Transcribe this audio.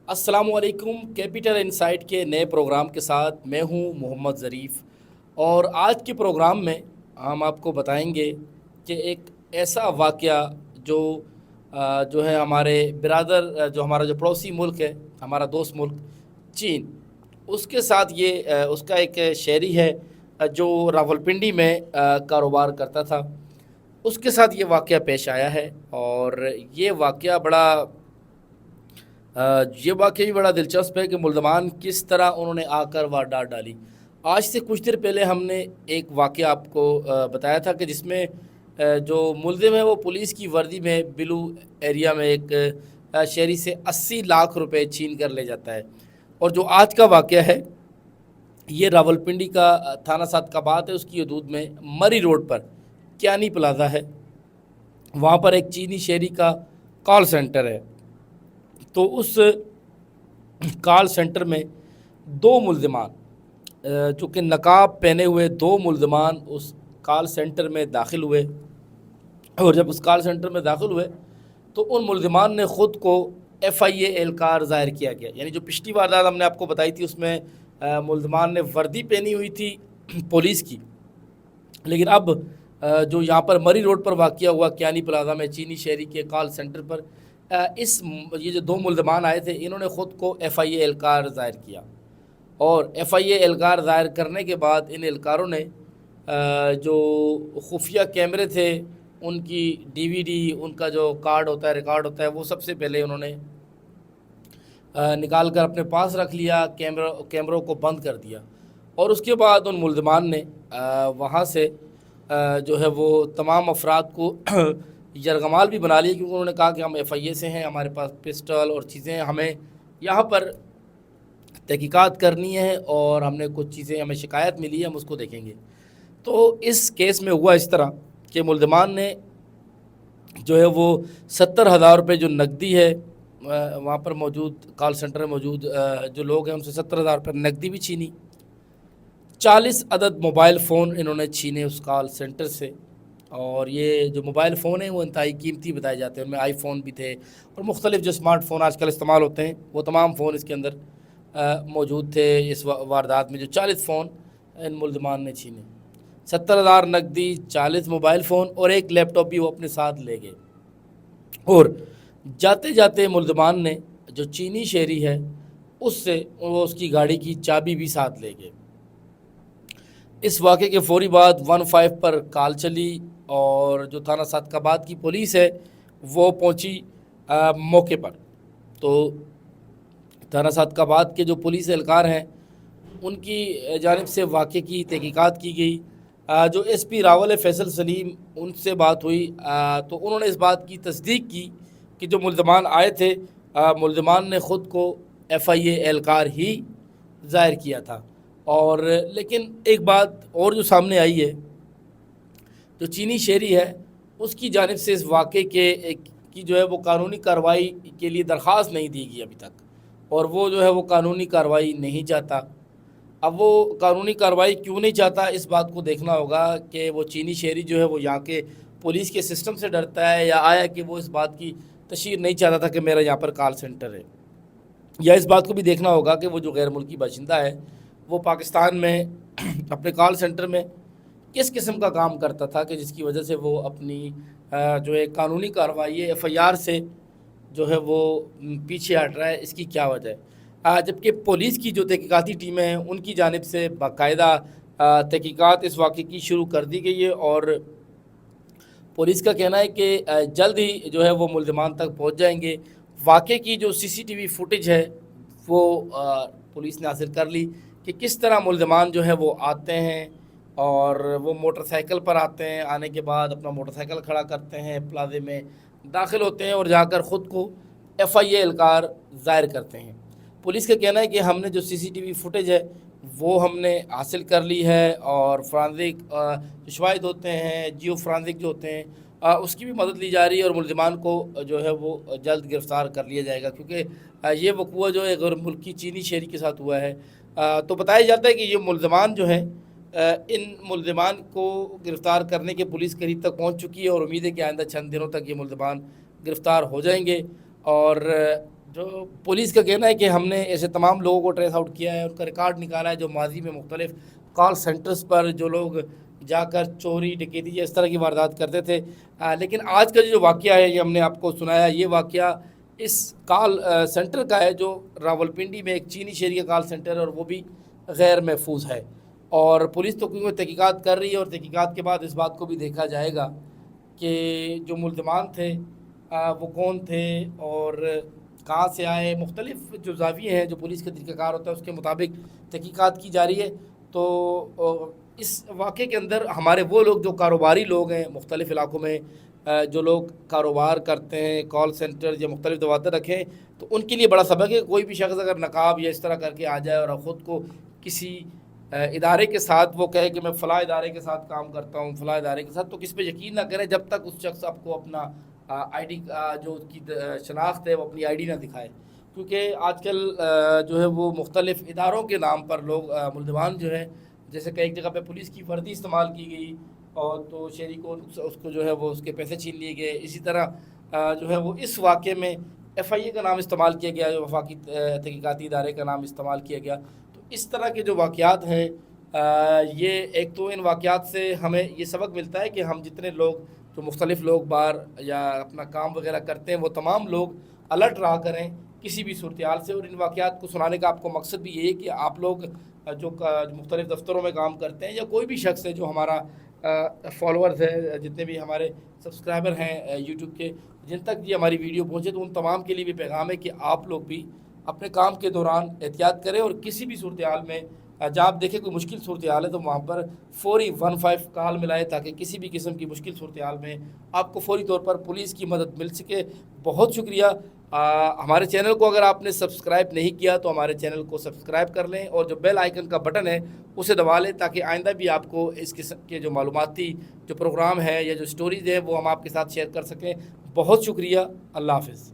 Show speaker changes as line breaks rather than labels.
अस्सलाम वालेकुम। Capital insight के नए प्रोग्राम के साथ मैं हूं मोहम्मद ज़रीफ़। और आज के प्रोग्राम में हम आपको बताएंगे कि एक ऐसा वाक़या जो जो है हमारे जो हमारा जो पड़ोसी मुल्क है, हमारा दोस्त मुल्क चीन, उसके साथ उसका एक शहरी है जो रावलपिंडी में कारोबार करता था। उसके साथ ये वाक़या पेश आया है और ये वाक़या भी बड़ा दिलचस्प है कि मुल्ज़मान किस तरह उन्होंने आकर वारदात डाली। आज से कुछ देर पहले हमने एक वाक़या आपको बताया था कि जिसमें जो मुल्ज़िम है वो पुलिस की वर्दी में ब्लू एरिया में एक शहरी से 80 लाख रुपए छीन कर ले जाता है। और जो आज का वाक़या है ये रावलपिंडी का थाना सादकाबाद है, उसकी हदूद में मरी रोड पर क्यानी प्लाज़ा है। वहाँ पर एक चीनी शहरी का कॉल सेंटर है। तो उस कॉल सेंटर में दो मुल्ज़िमान जो कि नकाब पहने हुए दो मुल्ज़िमान उस कॉल सेंटर में दाखिल हुए। और जब उस कॉल सेंटर में दाखिल हुए तो उन मुल्ज़िमान ने ख़ुद को FIA एहलकार ज़ाहिर किया गया। यानी जो पिछली वारदात हमने आपको बताई थी उसमें मुल्ज़िमान ने वर्दी पहनी हुई थी पुलिस की, लेकिन अब जो यहाँ पर मरी रोड पर वाक़या हुआ क्यानी प्लाज़ा में चीनी शहरी के कॉल सेंटर पर ये जो दो मुल्ज़मान आए थे इन्होंने ख़ुद को FIA एहलकार ज़ाहिर किया। और FIA एहलकार ज़ाहिर करने के बाद इन एहलकारों ने जो खुफिया कैमरे थे उनकी DVD, उनका जो कार्ड होता है, रिकॉर्ड होता है, वो सबसे पहले उन्होंने निकाल कर अपने पास रख लिया, कैमरों को बंद कर दिया। और उसके बाद उन मुल्ज़मान ने वहाँ से जो है वो तमाम अफराद को यरगमाल भी बना लिया, क्योंकि उन्होंने कहा कि हम FIA से हैं, हमारे पास पिस्टल और चीज़ें हैं, हमें यहाँ पर तहकीकात करनी है और हमने कुछ चीज़ें, हमें शिकायत मिली है, हम उसको देखेंगे। तो इस केस में हुआ इस तरह कि मुल्ज़मान ने जो है वो 70,000 रुपये जो नकदी है वहाँ पर मौजूद कॉल सेंटर में मौजूद जो लोग हैं उनसे 70,000 रुपये नकदी भी छीनी। 40 अदद मोबाइल फ़ोन इन्होंने छीने उस कॉल सेंटर से। और ये जो मोबाइल फ़ोन हैं वो इंतहाई कीमती बताए जाते हैं। उनमें iPhone भी थे और मुख्तलिफ़ जो स्मार्टफ़ोन आजकल इस्तेमाल होते हैं वो तमाम फ़ोन इसके अंदर मौजूद थे। इस वारदात में जो 40 फ़ोन इन मुल्ज़मान ने छीने, 70,000 नकदी, 40 मोबाइल फ़ोन और एक लैपटॉप भी वो अपने साथ ले गए। और जाते जाते मुल्ज़मान ने जो चीनी शहरी है उससे वो उसकी गाड़ी की चाबी भी साथ ले गए। इस वाक़े के फ़ौरी बाद 15 पर कॉल चली और जो थाना सादकाबाद की पुलिस है वो पहुंची मौके पर। तो थाना सादकाबाद के जो पुलिस एहलकार हैं उनकी जानिब से वाक़े की तहकीकात की गई। जो SP रावल फैसल सलीम, उनसे बात हुई तो उन्होंने इस बात की तस्दीक की कि जो मुल्ज़मान आए थे, मुल्ज़मान ने ख़ुद को FIA एहलकार ही ज़ाहिर किया था। और लेकिन एक बात और जो सामने आई है, जो चीनी शहरी है उसकी जानिब से इस वाक़े की जो है वो कानूनी कार्रवाई के लिए दरख्वास्त नहीं दी गई अभी तक, और वो जो है वो कानूनी कार्रवाई नहीं चाहता। अब वो कानूनी कार्रवाई क्यों नहीं चाहता, इस बात को देखना होगा कि वो चीनी शहरी जो है वो यहाँ के पुलिस के सिस्टम से डरता है, या आया कि वो इस बात की तशहीर नहीं चाहता था कि मेरा यहाँ पर कॉल सेंटर है। या इस बात को भी देखना होगा कि वो जो गैर मुल्की बाशिंदा है वो पाकिस्तान में अपने कॉल सेंटर में किस किस्म का काम करता था कि जिसकी वजह से वो अपनी जो है कानूनी कार्रवाई FIR से जो है वो पीछे हट रहा है, इसकी क्या वजह है। जबकि पुलिस की जो तहकीकाती टीमें हैं उनकी जानिब से बाकायदा तहकीकात इस वाक़े की शुरू कर दी गई है। और पुलिस का कहना है कि जल्द ही जो है वो मुल्ज़मान तक पहुंच जाएंगे। वाक़े की जो CCTV फुटेज है वो पुलिस ने हासिल कर ली कि किस तरह मुल्ज़मान जो है वो आते हैं और वो मोटरसाइकिल पर आते हैं, आने के बाद अपना मोटरसाइकिल खड़ा करते हैं, प्लाजे में दाखिल होते हैं और जाकर ख़ुद को FIA एहलकार ज़ाहिर करते हैं। पुलिस का कहना है कि हमने जो CCTV फुटेज है वो हमने हासिल कर ली है, और फ्रांसिक जो शवाहिद होते हैं, जियो फ्रांसिक जो होते हैं, उसकी भी मदद ली जा रही है और मुल्ज़मान को जो है वो जल्द गिरफ़्तार कर लिया जाएगा, क्योंकि ये वक़ूआ जो है गैर मुल्की चीनी शहरी के साथ हुआ है। तो बताया जाता है कि ये मुल्ज़मान जो हैं, इन मुल्ज़मान को गिरफ़्तार करने के पुलिस करीब तक पहुंच चुकी है और उम्मीद है कि आइंदा चंद दिनों तक ये मुल्ज़मान गिरफ़्तार हो जाएंगे। और جو پولیس کا کہنا ہے کہ ہم نے ایسے تمام لوگوں کو ٹریس آؤٹ کیا ہے، ان کا ریکارڈ نکالا ہے جو ماضی میں مختلف کال سینٹرز پر جو لوگ جا کر چوری ڈکیتی یا اس طرح کی واردات کرتے تھے۔ لیکن آج کا جو واقعہ ہے یہ ہم نے آپ کو سنایا، یہ واقعہ اس کال سینٹر کا ہے جو راولپنڈی میں ایک چینی شہری کا کال سینٹر ہے، اور وہ بھی غیر محفوظ ہے۔ اور پولیس تو کیونکہ تحقیقات کر رہی ہے، اور تحقیقات کے بعد اس بات کو بھی دیکھا جائے گا کہ جو ملزمان تھے وہ کون تھے اور کہاں سے آئے۔ مختلف جو زاویے ہیں جو پولیس کا طریقہ کار ہوتا ہے اس کے مطابق تحقیقات کی جا رہی ہے۔ تو اس واقعے کے اندر ہمارے وہ لوگ جو کاروباری لوگ ہیں مختلف علاقوں میں، جو لوگ کاروبار کرتے ہیں، کال سینٹر یا مختلف دفاتر رکھیں، تو ان کے لیے بڑا سبق ہے۔ کوئی بھی شخص اگر نقاب یا اس طرح کر کے آ جائے اور خود کو کسی ادارے کے ساتھ وہ کہے کہ میں فلاں ادارے کے ساتھ کام کرتا ہوں، فلاں ادارے کے ساتھ، تو کس پہ یقین نہ کریں جب تک اس شخص آپ کو اپنا آئی ڈی جو اس کی شناخت ہے وہ اپنی آئی ڈی نہ دکھائے۔ کیونکہ آج کل جو ہے وہ مختلف اداروں کے نام پر لوگ ملزمان جو ہے، جیسے کہ ایک جگہ پہ پولیس کی وردی استعمال کی گئی اور تو شہری کو اس کو جو ہے وہ اس کے پیسے چھین لیے گئے۔ اسی طرح جو ہے وہ اس واقعے میں ایف آئی اے کا نام استعمال کیا گیا، جو وفاقی تحقیقاتی ادارے کا نام استعمال کیا گیا۔ تو اس طرح کے جو واقعات ہیں، یہ ایک تو ان واقعات سے ہمیں یہ سبق ملتا ہے کہ ہم جتنے لوگ جو مختلف لوگ باہر یا اپنا کام وغیرہ کرتے ہیں وہ تمام لوگ الرٹ رہا کریں کسی بھی صورتحال سے۔ اور ان واقعات کو سنانے کا آپ کو مقصد بھی یہ ہے کہ آپ لوگ جو مختلف دفتروں میں کام کرتے ہیں یا کوئی بھی شخص ہے جو ہمارا فالوورز ہے، جتنے بھی ہمارے سبسکرائبر ہیں یوٹیوب کے، جن تک یہ ہماری ویڈیو پہنچے، تو ان تمام کے لیے بھی پیغام ہے کہ آپ لوگ بھی اپنے کام کے دوران احتیاط کریں، اور کسی بھی صورتحال میں جب آپ دیکھیں کوئی مشکل صورتحال ہے تو وہاں پر فوری 15 کال ملائے، تاکہ کسی بھی قسم کی مشکل صورتحال میں آپ کو فوری طور پر پولیس کی مدد مل سکے۔ بہت شکریہ۔ ہمارے چینل کو اگر آپ نے سبسکرائب نہیں کیا تو ہمارے چینل کو سبسکرائب کر لیں، اور جو بیل آئیکن کا بٹن ہے اسے دبا لیں، تاکہ آئندہ بھی آپ کو اس قسم کے جو معلوماتی جو پروگرام ہے یا جو سٹوریز ہیں وہ ہم آپ کے ساتھ شیئر کر سکیں۔ بہت شکریہ۔ اللہ حافظ۔